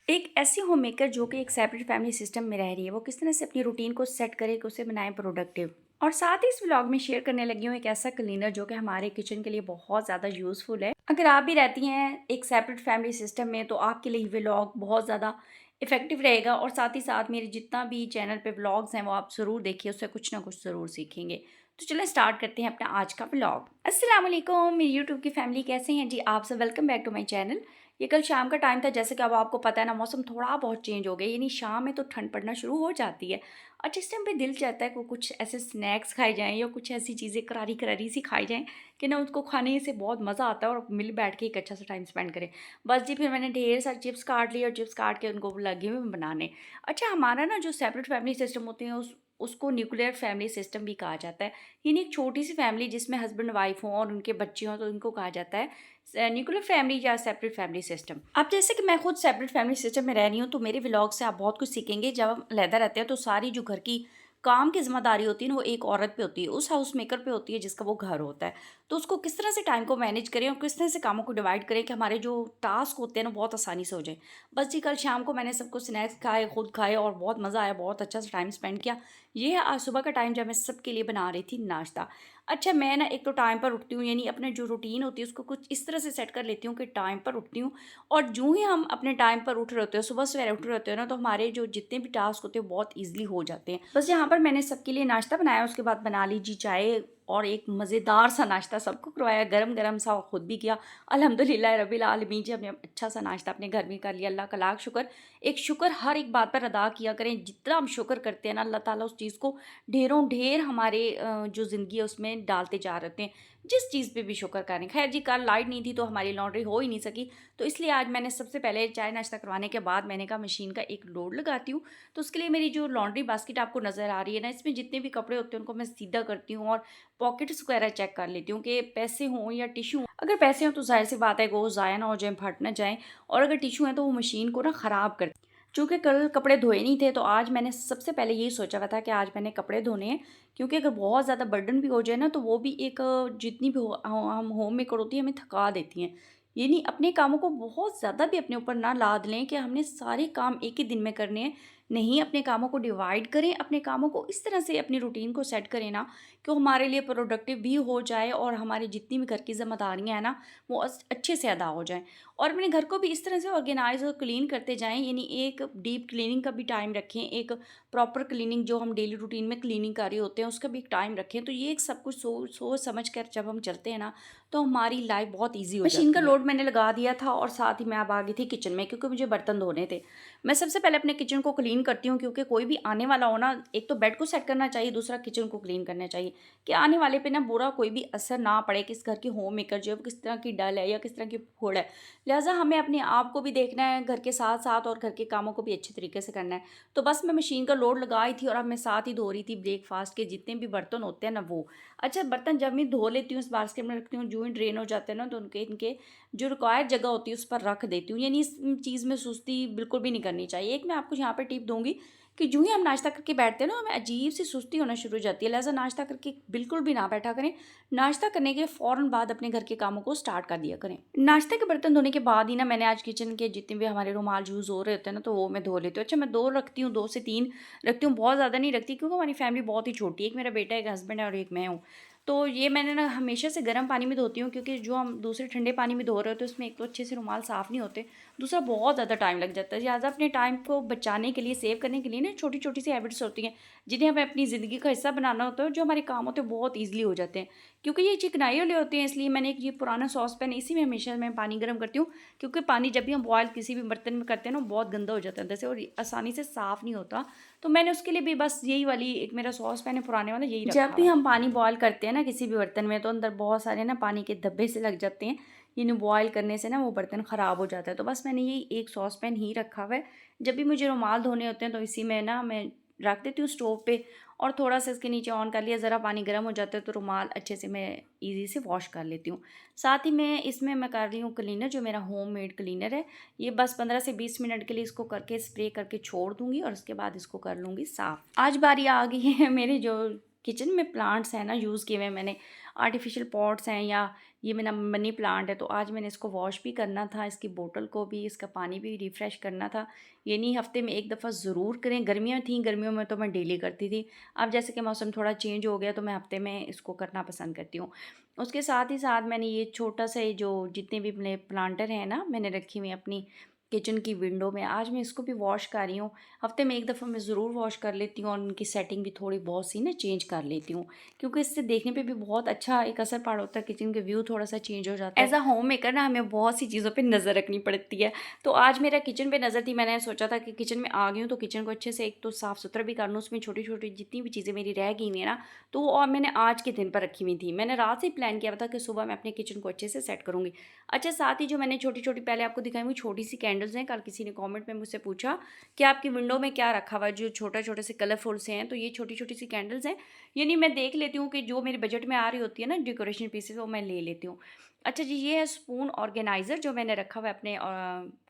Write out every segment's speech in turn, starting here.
एक ऐसी home maker जो कि एक सेपरेट फैमिली सिस्टम में रह रही है, वो किस तरह से अपनी रूटीन को सेट करे कि उसे बनाए प्रोडक्टिव। और साथ ही इस व्लॉग में शेयर करने लगी हूँ एक ऐसा क्लीनर जो कि हमारे किचन के लिए बहुत ज़्यादा यूज़फुल है। अगर आप भी रहती हैं एक सेपरेट फैमिली सिस्टम में तो आपके लिए व्लॉग बहुत ज़्यादा इफेक्टिव रहेगा। और साथ ही साथ मेरे जितना भी चैनल पे व्लॉग्स हैं वो आप ज़रूर देखिए, उससे कुछ ना कुछ ज़रूर सीखेंगे। तो चलें स्टार्ट करते हैं अपना आज का व्लॉग। अस्सलाम वालेकुम मेरी यूट्यूब की फैमिली, कैसे हैं जी आप सब। Welcome back to my channel. ये कल शाम का टाइम था, जैसे कि अब आपको पता है ना, मौसम थोड़ा बहुत चेंज हो गया, यानी शाम में तो ठंड पड़ना शुरू हो जाती है। और जिस टाइम पे दिल चाहता है कि कुछ ऐसे स्नैक्स खाए जाएं या कुछ ऐसी चीज़ें करारी करारी सी खाई जाएं कि ना उसको खाने से बहुत मज़ा आता है और मिल बैठ के एक अच्छा सा टाइम स्पेंड करें। बस जी, फिर मैंने ढेर सारे चिप्स काट लिए और चिप्स काट के उनको लगे हुए बनाने। अच्छा, हमारा ना जो सेपरेट फैमिली सिस्टम होते हैं उसको न्यूक्लियर फैमिली सिस्टम भी कहा जाता है। यानी एक छोटी सी फैमिली जिसमें हस्बैंड वाइफ हों और उनके बच्चे हों, तो इनको कहा जाता है न्यूक्लियर फैमिली या सेपरेट फैमिली सिस्टम। अब जैसे कि मैं खुद सेपरेट फैमिली सिस्टम में रह रही हूँ, तो मेरे व्लॉग से आप बहुत कुछ सीखेंगे। जब हम अलहदा रहते हैं तो सारी जो घर की काम की जिम्मेदारी होती है ना, वो एक औरत पे होती है, उस हाउस मेकर पे होती है जिसका वो घर होता है। तो उसको किस तरह से टाइम को मैनेज करें और किस तरह से कामों को डिवाइड करें कि हमारे जो टास्क होते हैं ना बहुत आसानी से हो जाए। बस जी, कल शाम को मैंने सबको स्नैक्स खाए, खुद खाए और बहुत मज़ा आया, बहुत अच्छा सा टाइम स्पेंड किया। ये है आज सुबह का टाइम जब मैं सबके लिए बना रही थी नाश्ता। अच्छा, मैं ना एक तो टाइम पर उठती हूँ, यानी अपने जो रूटीन होती है उसको कुछ इस तरह से सेट कर लेती हूँ कि टाइम पर उठती हूँ। और जो ही हम अपने टाइम पर उठ रहे होते हैं, सुबह सवेरे उठ रहे होते हैं ना, तो हमारे जो जितने भी टास्क होते हैं बहुत ईजिली हो जाते हैं। बस यहाँ पर मैंने सबके लिए नाश्ता बनाया, उसके बाद बना लीजिए चाय और एक मज़ेदार सा नाश्ता सबको करवाया, गरम गरम सा, और खुद भी किया। अल्हम्दुलिल्लाह रब्बिल आलमीन जी, हमने अच्छा सा नाश्ता अपने घर में कर लिया। अल्लाह का लाख शुक्र। एक शुक्र हर एक बात पर अदा किया करें, जितना हम शुक्र करते हैं ना, अल्लाह ताला उस चीज़ को ढेरों ढेर हमारे जो ज़िंदगी है उसमें डालते जा रहे हैं। जिस चीज़ पे भी शुक्र करें। खैर जी, कल लाइट नहीं थी तो हमारी लॉन्ड्री हो ही नहीं सकी, तो इसलिए आज मैंने सबसे पहले चाय नाश्ता करवाने के बाद मैंने कहा मशीन का एक लोड लगाती हूँ। तो उसके लिए मेरी जो लॉन्ड्री बास्केट आपको नज़र आ रही है ना, इसमें जितने भी कपड़े होते हैं उनको मैं सीधा करती हूँ और पॉकेट्स वगैरह चेक कर लेती हूँ कि पैसे हों या टिश्यू। अगर पैसे हों तो जाहिर सी बात है वो ज़ाया ना हो जाए, फट ना जाएँ। और अगर टिश्यू हैं तो वो मशीन को ना ख़राब कर। चूँकि कल कपड़े धोए नहीं थे तो आज मैंने सबसे पहले यही सोचा हुआ था कि आज मैंने कपड़े धोने हैं। क्योंकि अगर बहुत ज़्यादा बर्डन भी हो जाए ना, तो वो भी एक जितनी भी हम होम मेकर होती है हमें थका देती हैं। यानी अपने कामों को बहुत ज़्यादा भी अपने ऊपर ना लाद लें कि हमने सारे काम एक ही दिन में करने हैं। नहीं, अपने कामों को डिवाइड करें, अपने कामों को इस तरह से अपनी रूटीन को सेट करें ना कि वो हमारे लिए प्रोडक्टिव भी हो जाए और हमारी जितनी भी घर की जिम्मेदारियाँ हैं ना, वो अच्छे से अदा हो जाएँ। और अपने घर को भी इस तरह से ऑर्गेनाइज और क्लीन करते जाएँ, यानी एक डीप क्लीनिंग का भी टाइम रखें, एक प्रॉपर क्लीनिंग जो हम डेली रूटीन में क्लीनिंग कर रहे होते हैं उसका भी एक टाइम रखें। तो ये एक सब कुछ सोच समझ कर जब हम चलते हैं ना, तो हमारी लाइफ बहुत ईजी हो मशीन का जाती है। लोड मैंने लगा दिया था और साथ ही मैं अब आ गई थी किचन में, क्योंकि मुझे बर्तन धोने थे। मैं सबसे पहले अपने किचन को क्लीन करती हूँ, क्योंकि कोई भी आने वाला हो ना, एक तो बेड को सेट करना चाहिए, दूसरा किचन को क्लीन करना चाहिए कि आने वाले पे ना बुरा कोई भी असर ना पड़े कि इस घर की होम मेकर जो है वो किस तरह की डल है या किस तरह की फूड है। लिहाजा हमें अपने आप को भी देखना है घर के साथ साथ और घर के कामों को भी अच्छे तरीके से करना है। तो बस मैं मशीन का लोड लगाई थी और अब मैं साथ ही धो रही थी ब्रेकफास्ट के जितने भी बर्तन होते हैं ना वो। अच्छा, बर्तन जब मैं धो लेती हूँ इस बास्केट में रखती हूँ, जो ही ड्रेन हो जाते हैं ना, तो उनके इनके जो रिक्वायर्ड जगह होती है उस पर रख देती हूँ। यानी इस चीज़ में सुस्ती बिल्कुल भी नहीं करनी चाहिए। एक मैं आपको यहाँ पर टिप दूंगी कि जो ही हम नाश्ता करके बैठते हैं ना, हमें अजीब सी सुस्ती होना शुरू हो जाती है। लिहाजा नाश्ता करके बिल्कुल भी ना बैठा करें। नाश्ता करने के फ़ौरन बाद अपने घर के कामों को स्टार्ट कर दिया करें। नाश्ते के बर्तन धोने के बाद ही ना मैंने आज किचन के जितने भी हमारे रुमाल यूज़ हो रहे होते हैं ना, तो वो मैं धो लेती हूँ। अच्छा, मैं 2 रखती हूँ, 2 से 3 रखती हूँ, बहुत ज़्यादा नहीं रखती क्योंकि हमारी फैमिली बहुत ही छोटी है। एक मेरा बेटा, एक हस्बैंड है और एक मैं हूँ। तो ये मैंने ना हमेशा से गर्म पानी में धोती हूँ, क्योंकि जो हम दूसरे ठंडे पानी में धो रहे होते हैं उसमें एक तो अच्छे से रुमाल साफ़ नहीं होते, दूसरा बहुत ज़्यादा टाइम लग जाता है। लिहाजा अपने टाइम को बचाने के लिए, सेव करने के लिए ना छोटी छोटी सी हैबिट्स होती हैं जिन्हें हमें अपनी ज़िंदगी का हिस्सा बनाना होता है, जो हमारे काम होते हैं बहुत ईजिली हो जाते हैं। क्योंकि ये चिकनाई वाले होते हैं, इसलिए मैंने एक ये पुराना सॉस पैन, इसी में हमेशा मैं पानी गर्म करती हूँ। क्योंकि पानी जब भी हम बॉयल किसी भी बर्तन में करते हैं ना, बहुत गंदा हो जाता है अंदर से और आसानी से साफ़ नहीं होता। तो मैंने उसके लिए भी बस यही वाली एक मेरा सॉस पैन है पुराने वाला, यही रखा। जब भी हम पानी बॉयल करते हैं ना किसी भी बर्तन में, तो अंदर बहुत सारे ना पानी के धब्बे से लग जाते हैं। यानी बॉयल करने से ना वो बर्तन ख़राब हो जाता है। तो बस मैंने यही एक सॉस पैन ही रखा हुआ है। जब भी मुझे रुमाल धोने होते हैं तो इसी में ना मैं रख देती हूँ स्टोव पे, और थोड़ा सा इसके नीचे ऑन कर लिया, ज़रा पानी गर्म हो जाता है तो रुमाल अच्छे से मैं इजी से वॉश कर लेती हूँ। साथ ही मैं इसमें मैं कर रही हूँ क्लीनर, जो मेरा होम मेड क्लीनर है। ये बस 15 से 20 मिनट के लिए इसको करके स्प्रे करके छोड़ दूँगी और उसके बाद इसको कर लूँगी साफ़। आज बारी आ गई है मेरे जो किचन में प्लांट्स हैं ना यूज़ किए हुए मैंने, आर्टिफिशियल पॉट्स हैं या ये मेरा मनी प्लांट है, तो आज मैंने इसको वॉश भी करना था, इसकी बोतल को भी, इसका पानी भी रिफ़्रेश करना था। ये नहीं हफ़्ते में 1 दफ़ा ज़रूर करें। गर्मियाँ थीं, गर्मियों में तो मैं डेली करती थी। अब जैसे कि मौसम थोड़ा चेंज हो गया तो मैं हफ़्ते में इसको करना पसंद करती हूँ। उसके साथ ही साथ मैंने ये छोटा-सा ये जो जितने भी अपने प्लांटर हैं ना, मैंने रखी हुई हैं अपनी किचन की विंडो में, आज मैं इसको भी वॉश कर रही हूँ। हफ़्ते में 1 दफ़ा मैं ज़रूर वॉश कर लेती हूँ और उनकी सेटिंग भी थोड़ी बहुत सी ना चेंज कर लेती हूँ, क्योंकि इससे देखने पे भी बहुत अच्छा एक असर पड़ होता है, किचन का व्यू थोड़ा-सा चेंज हो जाता है। एज़ अ होम मेकर ना हमें बहुत सी चीज़ों पे नज़र रखनी पड़ती है, तो आज मेरा किचन पे नज़र थी। मैंने सोचा था कि किचन में आ गई हूँ तो किचन को अच्छे से एक तो साफ़-सुथरा भी कर लूँ, उसमें छोटी-छोटी जितनी भी चीज़ें मेरी रह गई हुई हैं ना, तो वो और मैंने आज के दिन पर रखी हुई थी। मैंने रात से ही प्लान किया था कि सुबह मैं अपने किचन को अच्छे से सेट करूँगी। अच्छा, साथ ही जो मैंने छोटी-छोटी पहले आपको दिखाई हुई छोटी-सी कैंडल्स हैं, कल किसी ने कमेंट में मुझसे पूछा कि आपकी विंडो में क्या रखा हुआ है जो छोटे-छोटे से कलरफुल से हैं, तो ये छोटी-छोटी सी कैंडल्स हैं। यानी मैं देख लेती हूँ कि जो मेरे बजट में आ रही होती है ना डेकोरेशन पीसेस, वो मैं ले लेती हूँ। अच्छा जी, ये है स्पून ऑर्गेनाइज़र जो मैंने रखा हुआ है अपने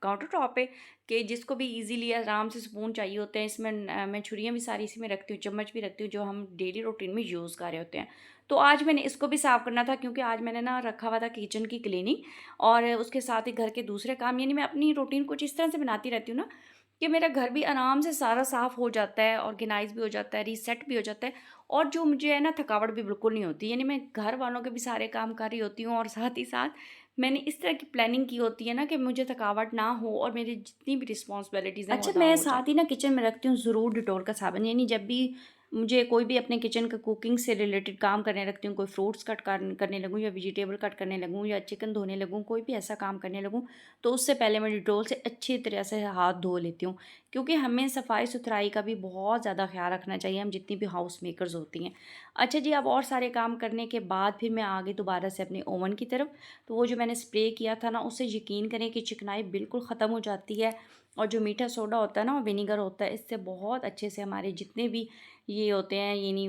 काउंटर टॉप पे, कि जिसको भी ईज़िली आराम से स्पून चाहिए होते हैं। इसमें मैं छुरियाँ भी सारी इसी में रखती हूँ, चम्मच भी रखती हूँ जो हम डेली रूटीन में यूज़ कर रहे होते हैं। तो आज मैंने इसको भी साफ़ करना था, क्योंकि आज मैंने ना रखा हुआ था किचन की क्लीनिंग और उसके साथ ही घर के दूसरे काम, यानी मैं अपनी रूटीन कुछ इस तरह से बनाती रहती हूँ ना कि मेरा घर भी आराम से सारा साफ़ हो जाता है, ऑर्गेनाइज़ भी हो जाता है, रीसेट भी हो जाता है और जो मुझे है ना थकावट भी बिल्कुल नहीं होती। यानी मैं घर वालों के भी सारे काम कर रही होती हूँ और साथ ही साथ मैंने इस तरह की प्लानिंग की होती है ना कि मुझे थकावट ना हो और मेरी जितनी भी रिस्पॉन्सिबिलिटीज़ हैं वो अच्छा, अदा मैं हो जाएँ। साथ ही ना किचन में रखती हूँ ज़रूर डिटॉल का साबुन, यानी जब भी मुझे कोई भी अपने किचन का कुकिंग से रिलेटेड काम करने रखती हूँ, कोई फ्रूट्स कट करने लगूँ या वेजिटेबल कट करने लगूँ या चिकन धोने लगूँ, कोई भी ऐसा काम करने लगूँ, तो उससे पहले मैं डिटॉल से अच्छी तरह से हाथ धो लेती हूँ, क्योंकि हमें सफाई-सुथराई का भी बहुत ज़्यादा ख़्याल रखना चाहिए, हम जितनी भी हाउस मेकर्स होती हैं। अच्छा जी, अब और सारे काम करने के बाद फिर मैं आ गई दोबारा से अपने ओवन की तरफ, तो वो जो मैंने स्प्रे किया था ना, उससे यकीन करें कि चिकनाई बिल्कुल ख़त्म हो जाती है और जो मीठा सोडा होता है ना और विनेगर होता है, इससे बहुत अच्छे से हमारे जितने भी ये होते हैं, यानी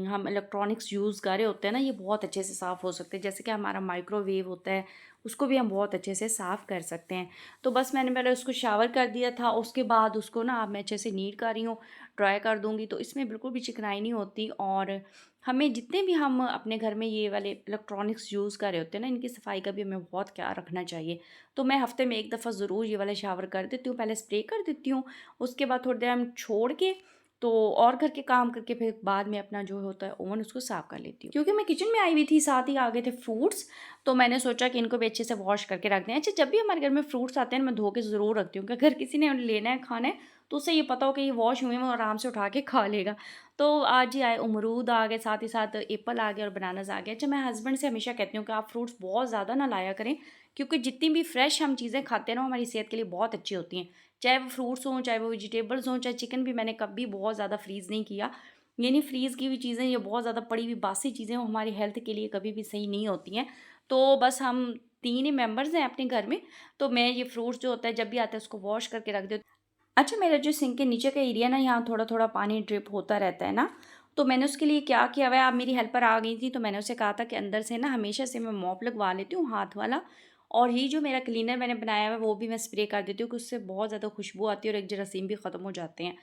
हम इलेक्ट्रॉनिक्स यूज़ कर रहे होते हैं ना, ये बहुत अच्छे से साफ़ हो सकते हैं। जैसे कि हमारा माइक्रोवेव होता है, उसको भी हम बहुत अच्छे से साफ़ कर सकते हैं। तो बस मैंने पहले उसको शावर कर दिया था, उसके बाद उसको ना अब मैं अच्छे से नीट कर रही हूँ, ड्राई कर दूँगी, तो इसमें बिल्कुल भी चिकनाई नहीं होती और हमें जितने भी हम अपने घर में ये वाले इलेक्ट्रॉनिक्स यूज़ कर रहे होते हैं ना, इनकी सफाई का भी हमें बहुत ख्याल रखना चाहिए। तो मैं हफ़्ते में 1 दफ़ा ज़रूर ये वाला शावर कर देती हूँ, पहले स्प्रे कर देती हूँ, उसके बाद थोड़ी देर हम छोड़ के तो और घर के काम करके फिर बाद में अपना जो होता है ओवन उसको साफ़ कर लेती हूँ। क्योंकि मैं किचन में आई हुई थी, साथ ही आ गए थे फ्रूट्स, तो मैंने सोचा कि इनको भी अच्छे से वॉश करके रख दें। अच्छा, जब भी हमारे घर में फ्रूट्स आते हैं ना, मैं धो के ज़रूर रखती हूँ कि अगर किसी ने लेना है, खाना है, तो उसे ये पता हो कि ये वॉश हुए हैं, वो आराम से उठा के खा लेगा। तो आज ही आए अमरूद आ गए, साथ ही साथ एप्पल आ गए और बनानास आ गए। अच्छा, मैं हस्बैंड से हमेशा कहती हूँ कि आप फ्रूट्स बहुत ज़्यादा ना लाया करें, क्योंकि जितनी भी फ्रेश हम चीज़ें खाते हैं ना, वो हमारी सेहत के लिए बहुत अच्छी होती हैं। चाहे वो फ्रूट्स हों, चाहे वो वेजिटेबल्स हों, चाहे चिकन भी मैंने कभी बहुत ज़्यादा फ्रीज़ नहीं किया। यानी फ्रीज़ की हुई चीज़ें, ये बहुत ज़्यादा पड़ी हुई बासी चीज़ें, वो हमारी हेल्थ के लिए कभी भी सही नहीं होती हैं। तो बस हम 3 ही मेंबर्स हैं अपने घर में, तो मैं ये फ्रूट्स जो होता है जब भी आता है उसको वॉश करके रख देती। अच्छा, मेरा जो सिंक के नीचे का एरिया ना, यहाँ थोड़ा-थोड़ा पानी ड्रिप होता रहता है ना, तो मैंने उसके लिए क्या किया हुआ है, अब मेरी हेल्पर आ गई थी, तो मैंने उससे कहा था कि अंदर से ना हमेशा से मैं मॉप लगवा लेती हूँ हाथ वाला और ये जो मेरा क्लीनर मैंने बनाया हुआ है, वो भी मैं स्प्रे कर देती हूँ कि उससे बहुत ज़्यादा खुशबू आती है और एक जरासीम भी ख़त्म हो जाते हैं।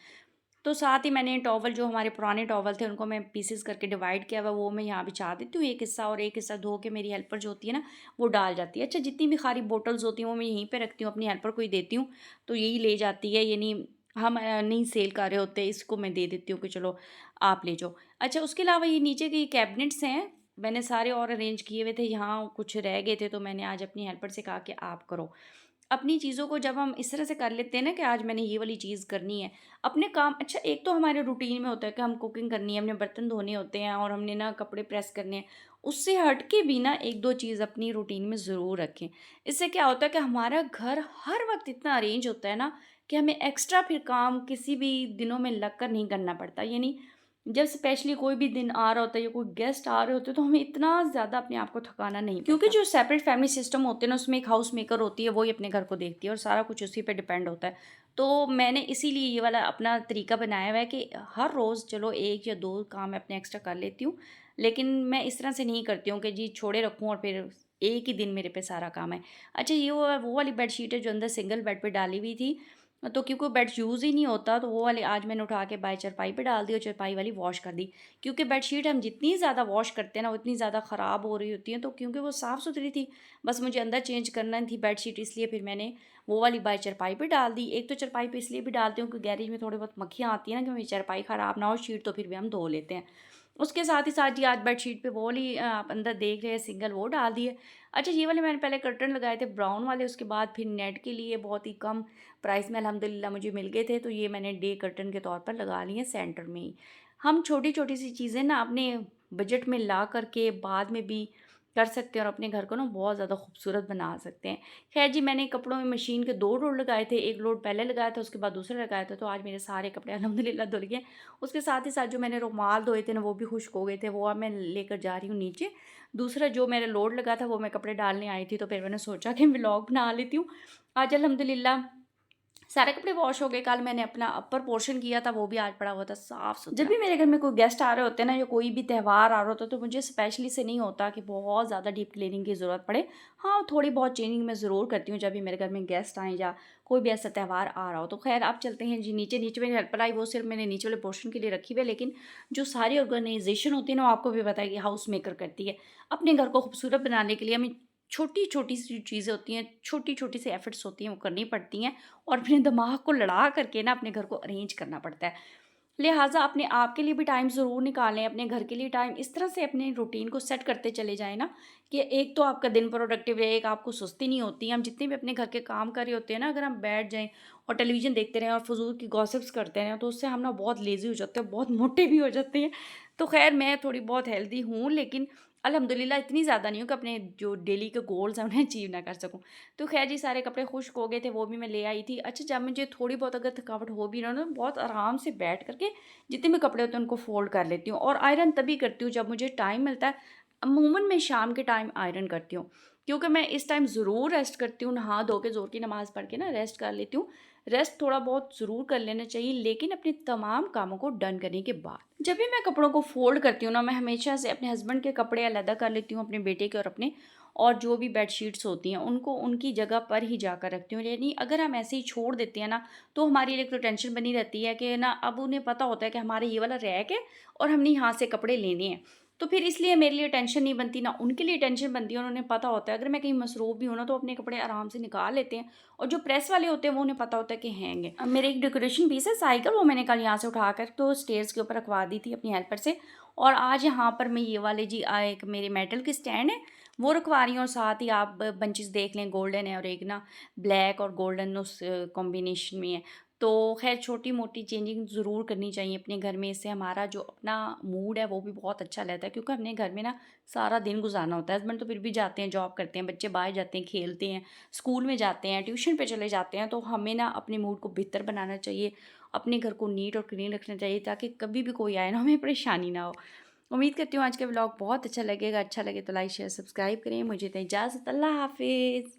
तो साथ ही मैंने टॉवल, जो हमारे पुराने टॉवल थे, उनको मैं पीसेस करके डिवाइड किया हुआ, वो मैं यहाँ बिछा देती हूँ एक हिस्सा और एक हिस्सा धो के मेरी हेल्पर जो होती है ना, वो डाल जाती है। अच्छा, जितनी भी खाली बॉटल्स होती हैं वो मैं यहीं पे रखती हूँ, अपनी हेल्पर को ही देती हूँ, तो यही ले जाती है। यानी हम नहीं सेल कर रहे होते, इसको मैं दे देती हूँ कि चलो आप ले जाओ। अच्छा, उसके अलावा ये नीचे के कैबिनेट्स हैं, मैंने सारे और अरेंज किए हुए थे, यहाँ कुछ रह गए थे, तो मैंने आज अपनी हेल्पर से कहा कि आप करो। अपनी चीज़ों को जब हम इस तरह से कर लेते हैं ना कि आज मैंने ये वाली चीज़ करनी है, अपने काम। अच्छा, एक तो हमारे रूटीन में होता है कि हम कुकिंग करनी है, हमने बर्तन धोने होते हैं और हमने ना कपड़े प्रेस करने हैं। उससे हट के भी ना 1-2 चीज़ अपनी रूटीन में ज़रूर रखें। इससे क्या होता है कि हमारा घर हर वक़्त इतना अरेंज होता है ना कि हमें एक्स्ट्रा फिर काम किसी भी दिनों में लग कर नहीं करना पड़ता। यानी जब स्पेशली कोई भी दिन आ रहा होता है या कोई गेस्ट आ रहे होते हैं, तो हमें इतना ज़्यादा अपने आप को थकाना नहीं, क्योंकि जो सेपरेट फैमिली सिस्टम होते हैं ना, उसमें एक हाउस मेकर होती है, वही अपने घर को देखती है और सारा कुछ उसी पे डिपेंड होता है। तो मैंने इसीलिए ये वाला अपना तरीका बनाया हुआ है कि हर रोज़ चलो 1 या 2 काम मैं अपने एक्स्ट्रा कर लेती हूँ, लेकिन मैं इस तरह से नहीं करती हूँ कि जी छोड़े रखूँ और फिर एक ही दिन मेरे पे सारा काम है। अच्छा, ये वो वाली बेडशीट है जो अंदर सिंगल बेड पे डाली हुई थी, तो क्योंकि बेड यूज़ ही नहीं होता, तो वो वाली आज मैंने उठा के बाय चारपाई पे डाल दी और चारपाई वाली वॉश कर दी। क्योंकि बेडशीट हम जितनी ज़्यादा वॉश करते हैं ना, उतनी ज़्यादा ख़राब हो रही होती हैं। तो क्योंकि वो साफ़-सुथरी थी, बस मुझे अंदर चेंज करना थी बेडशीट, इसलिए फिर मैंने वो वाली बाय चारपाई पे डाल दी। एक तो चारपाई पे इसलिए भी डालती हूँ कि गैरेज में थोड़ी बहुत मक्खियाँ आती हैं ना, कि मेरी चारपाई ख़राब ना हो, शीट तो फिर भी हम धो लेते हैं। उसके साथ ही साथ जी आज बेडशीट पे वो वाली आप अंदर देख रहे हैं सिंगल, वो डाल दी है। अच्छा, ये वाले मैंने पहले कर्टन लगाए थे ब्राउन वाले, उसके बाद फिर नेट के लिए बहुत ही कम प्राइस में अल्हम्दुलिल्लाह मुझे मिल गए थे, तो ये मैंने डे कर्टन के तौर पर लगा लिए सेंटर में ही। हम छोटी-छोटी सी चीज़ें ना अपने बजट में ला कर के बाद में भी कर सकते हैं और अपने घर को ना बहुत ज़्यादा खूबसूरत बना सकते हैं। ख़ैर जी, मैंने कपड़ों में मशीन के 2 लोड लगाए थे, 1 लोड पहले लगाया था, उसके बाद दूसरा लगाया था, तो आज मेरे सारे कपड़े अल्हम्दुलिल्लाह धुल गए। उसके साथ ही साथ जो मैंने रुमाल धोए थे ना, वो भी खुश्क हो गए थे, वो अब मैं लेकर जा रही हूँ नीचे। दूसरा जो मेरा लोड लगा था, वो मैं कपड़े डालने आई थी, तो फिर मैंने सोचा कि व्लॉग बना लेती हूँ। आज अल्हम्दुलिल्लाह सारे कपड़े वॉश हो गए। कल मैंने अपना अपर पोर्शन किया था, वो भी आज पड़ा हुआ था साफ-सुथरा। जब भी मेरे घर में कोई गेस्ट आ रहे होते हैं ना, या कोई भी त्योहार आ रहा होता है, तो मुझे स्पेशली से नहीं होता कि बहुत ज़्यादा डीप क्लीनिंग की ज़रूरत पड़े। हाँ, थोड़ी बहुत चेंजिंग मैं ज़रूर करती हूँ जब भी मेरे घर में गेस्ट आएँ या कोई भी ऐसा त्योहार आ रहा हो। तो ख़ैर अब चलते हैं जी नीचे। नीचे मेरी हेल्पर आई, वो सिर्फ़ मैंने नीचे वाले पोर्शन के लिए रखी हुई है, लेकिन जो सारी ऑर्गनाइज़ेशन होती है ना, वो आपको भी पता है कि हाउस मेकर करती है। अपने घर को खूबसूरत बनाने के लिए हमें छोटी-छोटी सी चीज़ें होती हैं, छोटी-छोटी सी एफ़र्ट्स होती हैं, वो करनी पड़ती हैं और अपने दिमाग को लड़ा करके ना अपने घर को अरेंज करना पड़ता है। लिहाज़ा अपने आप के लिए भी टाइम ज़रूर निकालें, अपने घर के लिए टाइम इस तरह से अपने रूटीन को सेट करते चले जाएँ ना, कि एक तो आपका दिन प्रोडक्टिव रहे, एक आपको सुस्ती नहीं होती। हम जितने भी अपने घर के काम कर रहे होते हैं ना, अगर हम बैठ जाएँ और टेलीविज़न देखते रहें और फ़ुज़ूल की गॉसिप्स करते रहें, तो उससे हम ना बहुत लेज़ी हो जाते हैं, बहुत मोटे भी हो जाते हैं। तो ख़ैर मैं थोड़ी बहुत हेल्दी हूँ, लेकिन अल्हम्दुलिल्लाह इतनी ज़्यादा नहीं हूँ कि अपने जो डेली के गोल्स हैं उन्हें अचीव ना कर सकूँ। तो ख़ैर जी, सारे कपड़े खुश्क हो गए थे, वो भी मैं ले आई थी। अच्छा, जब मुझे थोड़ी बहुत अगर थकावट हो भी ना, तो बहुत आराम से बैठ कर के जितने भी कपड़े होते हैं उनको फ़ोल्ड कर लेती हूँ और आयरन तभी करती हूँ जब मुझे टाइम मिलता है। अमूमन मैं शाम के टाइम आयरन करती हूँ, क्योंकि मैं इस टाइम ज़रूर रेस्ट करती हूँ, नहा धो के ज़ोर की नमाज़ पढ़ के ना रेस्ट कर लेती हूँ। रेस्ट थोड़ा बहुत ज़रूर कर लेना चाहिए, लेकिन अपने तमाम कामों को डन करने के बाद। जब भी मैं कपड़ों को फ़ोल्ड करती हूँ ना, मैं हमेशा से अपने हस्बैंड के कपड़े अलग कर लेती हूँ, अपने बेटे के और अपने, और जो भी बेडशीट्स होती हैं उनको उनकी जगह पर ही जाकर रखती हूँ। यानी अगर हम ऐसे ही छोड़ देते हैं ना, तो हमारे लिए एक तो टेंशन बनी रहती है कि ना, अब उन्हें पता होता है कि हमारे ये वाला रैक है और हमने यहाँ से कपड़े लेने हैं। तो फिर इसलिए मेरे लिए टेंशन नहीं बनती, ना उनके लिए टेंशन बनती है, और उन्हें पता होता है अगर मैं कहीं मसरूफ़ भी हूँ ना, तो अपने कपड़े आराम से निकाल लेते हैं, और जो प्रेस वाले होते हैं वो उन्हें पता होता है कि हैंगे। अब मेरे एक डेकोरेशन पीस है साइकिल, वो मैंने कल यहाँ से उठाकर तो स्टेयर्स के ऊपर रखवा दी थी अपनी हेल्पर से, और आज यहाँ पर मैं ये वाले जी एक मेरे मेटल के स्टैंड है वो रखवा रही हूँ, और साथ ही आप बंचेस देख लें, गोल्डन है और एक ना ब्लैक और गोल्डन उस कॉम्बिनेशन में है। तो ख़ैर छोटी-मोटी चेंजिंग ज़रूर करनी चाहिए अपने घर में, इससे हमारा जो अपना मूड है वो भी बहुत अच्छा रहता है, क्योंकि अपने घर में ना सारा दिन गुज़ारना होता है। हस्बैंड तो फिर भी जाते हैं, जॉब करते हैं, बच्चे बाहर जाते हैं, खेलते हैं, स्कूल में जाते हैं, ट्यूशन पे चले जाते हैं, तो हमें ना अपने मूड को बेहतर बनाना चाहिए, अपने घर को नीट और क्लीन रखना चाहिए, ताकि कभी भी कोई आए ना, हमें परेशानी ना हो। उम्मीद करती हूँ आज का व्लॉग बहुत अच्छा लगेगा। अच्छा लगे तो लाइक, शेयर, सब्सक्राइब करें। मुझे दें इजाज़त। अल्लाह हाफ़िज़।